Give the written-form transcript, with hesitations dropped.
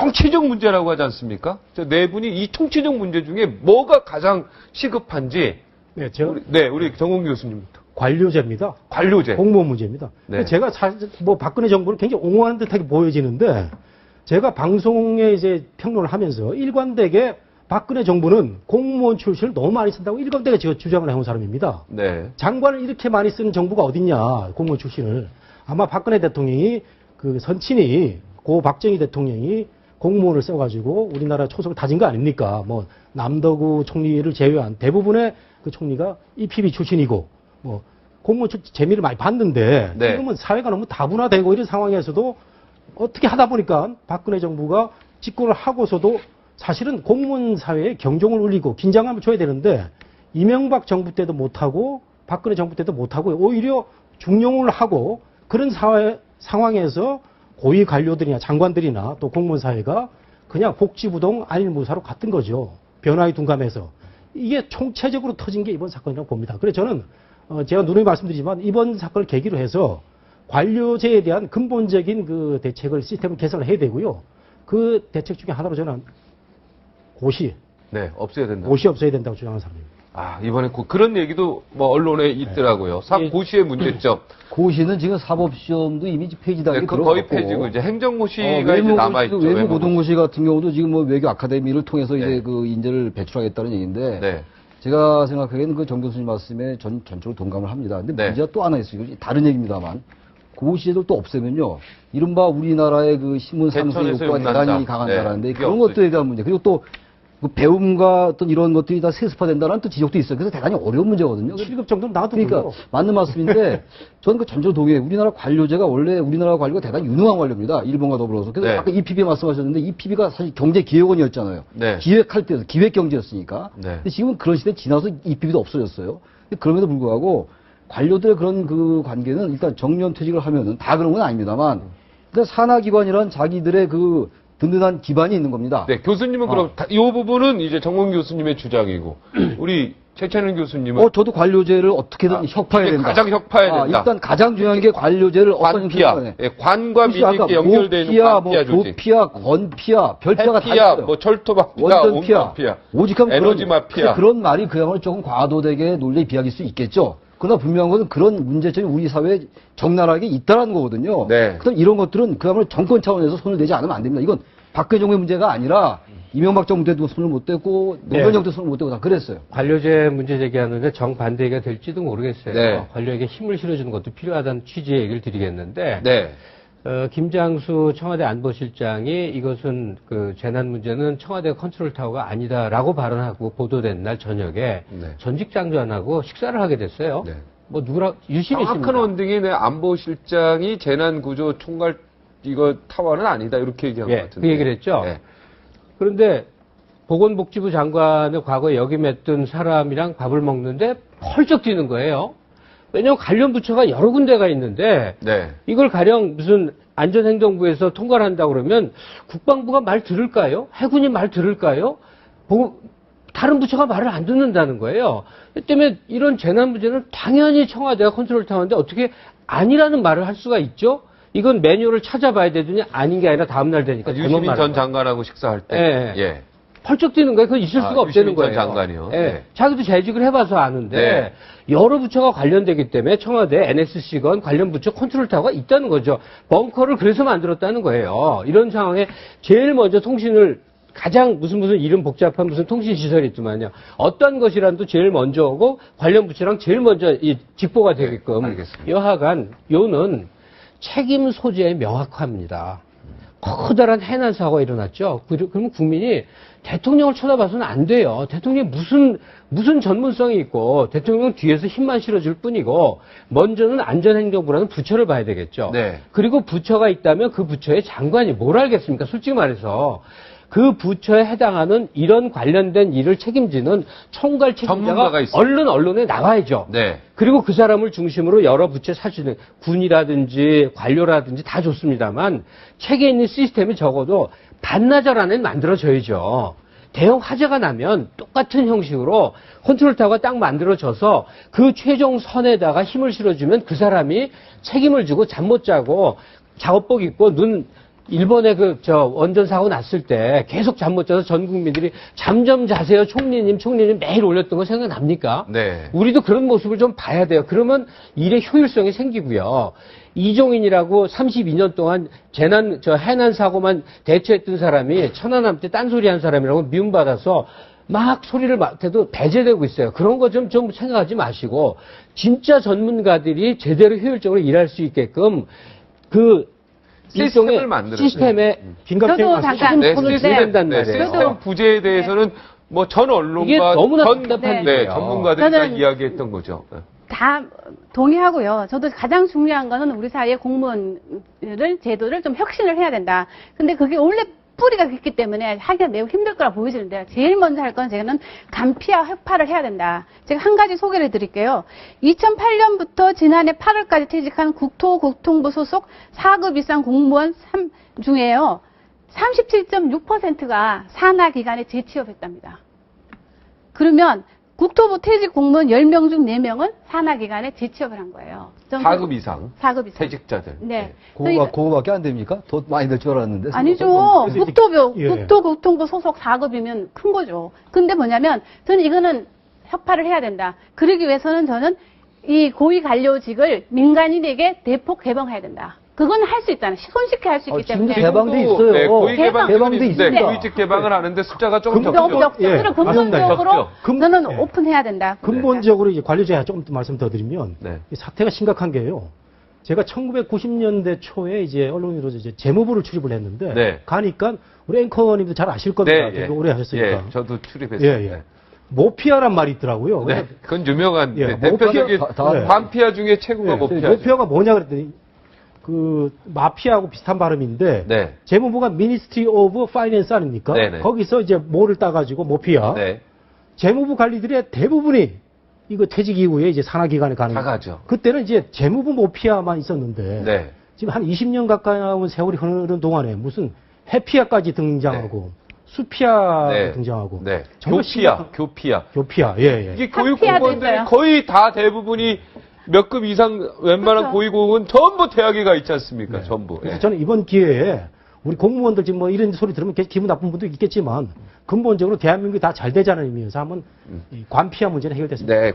정치적 문제라고 하지 않습니까? 저 네 분이 이 정치적 문제 중에 뭐가 가장 시급한지. 네, 우리 정홍기 교수님부터. 관료제입니다. 관료제. 공무원 문제입니다. 네. 제가 사실 뭐 박근혜 정부를 굉장히 옹호하는 듯하게 보여지는데 제가 방송에 이제 평론을 하면서 일관되게 박근혜 정부는 공무원 출신을 너무 많이 쓴다고 일관되게 제가 주장을 해온 사람입니다. 네. 장관을 이렇게 많이 쓰는 정부가 어딨냐, 공무원 출신을. 아마 박근혜 대통령이 그 선친이 고 박정희 대통령이 공무원을 써가지고 우리나라 초석을 다진 거 아닙니까? 뭐 남덕우 총리를 제외한 대부분의 그 총리가 EPB 출신이고 뭐 공무원 재미를 많이 봤는데 네. 지금은 사회가 너무 다분화되고 이런 상황에서도 어떻게 하다 보니까 박근혜 정부가 집권을 하고서도 사실은 공무원 사회에 경종을 울리고 긴장감을 줘야 되는데 이명박 정부 때도 못하고 박근혜 정부 때도 못하고 오히려 중용을 하고 그런 상황에서 고위 관료들이나 장관들이나 또 공무원 사회가 그냥 복지부동 안일무사로 갔던 거죠. 변화에 둔감해서. 이게 총체적으로 터진 게 이번 사건이라고 봅니다. 그래서 저는 제가 누누이 말씀드리지만 이번 사건을 계기로 해서 관료제에 대한 근본적인 그 대책을 시스템을 개선을 해야 되고요. 그 대책 중에 하나로 저는 고시. 네, 없어야 된다. 고시 없어야 된다고 주장하는 사람입니다. 아, 이번에 그런 얘기도 뭐 언론에 있더라고요. 고시의 문제점. 고시는 지금 사법시험도 이미 폐지당에 네, 들어갔고 거의 폐지고 이제 행정고시가 이제 남아있죠. 외무 고등고시 같은 경우도 지금 뭐 외교 아카데미를 통해서 네. 이제 그 인재를 배출하겠다는 얘기인데 네. 제가 생각하기에는 그 정 교수님 말씀에 전적으로 동감을 합니다. 근데 네. 문제가 또 하나 있어요. 이거 다른 얘기입니다만 고시제도를 또 없애면요. 이른바 우리나라의 그 신문 상세 대천에서 욕구가 용난다. 대단히 강한다라는데 네, 그런 없어지죠. 것들에 대한 문제. 그리고 또 그 배움과 어떤 이런 것들이 다 세습화된다는 또 지적도 있어요. 그래서 대단히 어려운 문제거든요. 7급 정도는 나도 그러니까 맞는 말씀인데 저는 그 전적으로 동의해요. 우리나라 관료제가 원래 우리나라 관료가 대단히 유능한 관료입니다. 일본과 더불어서. 그래서 네. 아까 EPB 말씀하셨는데 EPB가 사실 경제기획원이었잖아요. 네. 기획할 때 기획경제였으니까. 네. 근데 지금은 그런 시대 지나서 EPB도 없어졌어요. 근데 그럼에도 불구하고 관료들의 그런 그 관계는 일단 정년퇴직을 하면은 다 그런 건 아닙니다만 일단 산하기관이란 자기들의 그 든든한 기반이 있는 겁니다. 네, 교수님은 그럼 이 부분은 이제 정몽 교수님의 주장이고 우리 최찬은 교수님은 저도 관료제를 어떻게든 혁파해야 된다. 가장 혁파해야 된다. 일단 가장 중요한 게 관료제를 어떤 관피아, 형태로 예, 관과 민익에 연결되어 있는 피아, 관피아 뭐 조직. 도피아, 건피아, 별피아가 다 해피아, 있어요. 뭐 철도 마피아, 원전 피아, 온마피아, 오직하면 에너지 마피아. 그런 말이 그야말로 조금 과도되게 논리에 비약일 수 있겠죠. 그러나 분명한 것은 그런 문제점이 우리 사회에 적나라하게 있다는 거거든요. 네. 그럼 이런 것들은 그야말로 정권 차원에서 손을 대지 않으면 안 됩니다. 이건 박근혜 정부의 문제가 아니라 이명박 정부 때도 손을 못 대고 노무현 정부 때도 손을 못 대고 다 그랬어요. 관료제 문제 제기하는데 정반대가 될지도 모르겠어요. 네. 관료에게 힘을 실어주는 것도 필요하다는 취지의 얘기를 드리겠는데 네. 김장수 청와대 안보실장이 이것은 그 재난 문제는 청와대 컨트롤 타워가 아니다라고 발언하고 보도된 날 저녁에 네. 전직 장관하고 식사를 하게 됐어요. 네. 뭐 누구랑 유심히 정확한 있습니다. 원등이 내 안보실장이 재난구조 총괄 이거 타워는 아니다 이렇게 얘기한 것 같은데. 그 얘기를 했죠. 네. 그런데 보건복지부 장관을 과거에 역임했던 사람이랑 밥을 먹는데 펄쩍 뛰는 거예요. 왜냐하면 관련 부처가 여러 군데가 있는데 네. 이걸 가령 무슨 안전행정부에서 통과를 한다고 그러면 국방부가 말 들을까요? 해군이 말 들을까요? 다른 부처가 말을 안 듣는다는 거예요. 그 때문에 이런 재난 문제는 당연히 청와대가 컨트롤 타워인데 어떻게 아니라는 말을 할 수가 있죠? 이건 매뉴얼을 찾아봐야 되더니 아닌 게 아니라 다음날 되니까 유시민 전 장관하고 식사할 때. 예. 예. 펄쩍 뛰는 거예요. 그건 있을 수가 없다는 유시민 전 거예요. 장관이요. 예. 네. 자기도 재직을 해봐서 아는데 네. 여러 부처가 관련되기 때문에 청와대 NSC건 관련 부처 컨트롤 타워가 있다는 거죠. 벙커를 그래서 만들었다는 거예요. 이런 상황에 제일 먼저 통신을 가장 무슨 이름 복잡한 무슨 통신 시설이 있더만요. 어떤 것이라도 제일 먼저 오고 관련 부처랑 제일 먼저 이 직보가 되게끔. 네, 알겠습니다. 여하간 요는 책임 소재의 명확화입니다. 커다란 해난 사고가 일어났죠. 그러면 국민이 대통령을 쳐다봐서는 안 돼요. 대통령이 무슨 전문성이 있고 대통령은 뒤에서 힘만 실어줄 뿐이고 먼저는 안전행정부라는 부처를 봐야 되겠죠. 네. 그리고 부처가 있다면 그 부처의 장관이 뭘 알겠습니까? 솔직히 말해서. 그 부처에 해당하는 이런 관련된 일을 책임지는 총괄 책임자가 언론에 나와야죠. 네. 그리고 그 사람을 중심으로 여러 부처에 사실은 군이라든지 관료라든지 다 좋습니다만 책에 있는 시스템이 적어도 반나절 안에 만들어져야죠. 대형 화재가 나면 똑같은 형식으로 컨트롤 타워가 딱 만들어져서 그 최종 선에다가 힘을 실어주면 그 사람이 책임을 지고 잠 못 자고 작업복 입고 눈 일본에 원전 사고 났을 때 계속 잠 못 자서 전 국민들이 잠 좀 자세요. 총리님 매일 올렸던 거 생각납니까? 네. 우리도 그런 모습을 좀 봐야 돼요. 그러면 일의 효율성이 생기고요. 이종인이라고 32년 동안 해난 사고만 대처했던 사람이 천안함 때 딴소리 한 사람이라고 미움받아서 막 소리를 맡아도 배제되고 있어요. 그런 거 좀 생각하지 마시고, 진짜 전문가들이 제대로 효율적으로 일할 수 있게끔 시스템을 일종의 만들어야 시스템에 긴급체험 잠깐 네, 손을 시스템, 써야 된단 네, 말이에요. 시스템 부재에 대해서는 뭐 전 이게 언론과 너무나 전 답답한 네, 일이에요. 전문가들이 다 저는- 이야기했던 거죠. 다 동의하고요. 저도 가장 중요한 거는 우리 사회의 공무원을 제도를 좀 혁신을 해야 된다. 근데 그게 원래 뿌리가 깊기 때문에 하기가 매우 힘들 거라 보여지는데요. 제일 먼저 할 건 저는 간피와 혁파를 해야 된다. 제가 한 가지 소개를 드릴게요. 2008년부터 지난해 8월까지 퇴직한 국토교통부 소속 4급 이상 공무원 중에요. 37.6%가 산하 기관에 재취업했답니다. 그러면 국토부 퇴직 공무원 10명 중 4명은 산하기관에 재취업을 한 거예요. 4급 이상 4급 이상. 퇴직자들. 네. 그거밖에 안 됩니까? 더 많이 될 줄 알았는데. 아니죠. 그래서 이제- 예. 국토교통부 소속 4급이면 큰 거죠. 근데 뭐냐면 저는 이거는 혁파를 해야 된다. 그러기 위해서는 저는 이 고위 관료직을 민간인에게 대폭 개방해야 된다. 그건 할 수 있잖아요. 손쉽게 할 수 있기 지금도 때문에. 개방돼 있어요. 네, 고위 개방- 개방돼 개방돼 있는데 있습니다. 고위직 개방을 하는데 숫자가 조금 근데 너무 적죠. 적죠. 예, 그리고 맞습니다. 근본적으로 적죠. 저는 예. 오픈해야 된다. 근본적으로 이제 관료제가 조금 더 말씀 더 드리면 네. 이 사태가 심각한 게요. 제가 1990년대 초에 이제 언론인으로서 이제 재무부를 출입을 했는데 네. 가니까 우리 앵커님도 잘 아실 겁니다. 되게 오래 하셨으니까. 예, 저도 출입했어요. 예, 예. 모피아란 말이 있더라고요. 네, 그건 유명한 예, 네, 대표적인 모피아- 다- 반피아 중에 최고가 네. 모피아. 모피아가 뭐냐 그랬더니 마피아하고 비슷한 발음인데 네. 재무부가 Ministry of Finance 아닙니까? 네네. 거기서 이제 뭐를 따가지고 모피아 네. 재무부 관리들의 대부분이 이거 퇴직 이후에 이제 산하기관에 가는 다 가죠. 그때는 이제 재무부 모피아만 있었는데 네. 지금 한 20년 가까운 세월이 흐르는 동안에 무슨 해피아까지 등장하고 수피아가 네. 등장하고 네. 정말 교피아. 교피아 예. 이게 학피아도 고위공무원들이 있어요. 거의 다 대부분이 몇 급 이상 웬만한 그렇죠. 고위공은 전부 대학에 가 있지 않습니까? 네. 전부. 그래서 예. 저는 이번 기회에 우리 공무원들 지금 뭐 이런 소리 들으면 기분 나쁜 분도 있겠지만 근본적으로 대한민국이 다 잘 되자는 의미에서 한번 이 관피아 문제는 해결됐습니다. 네.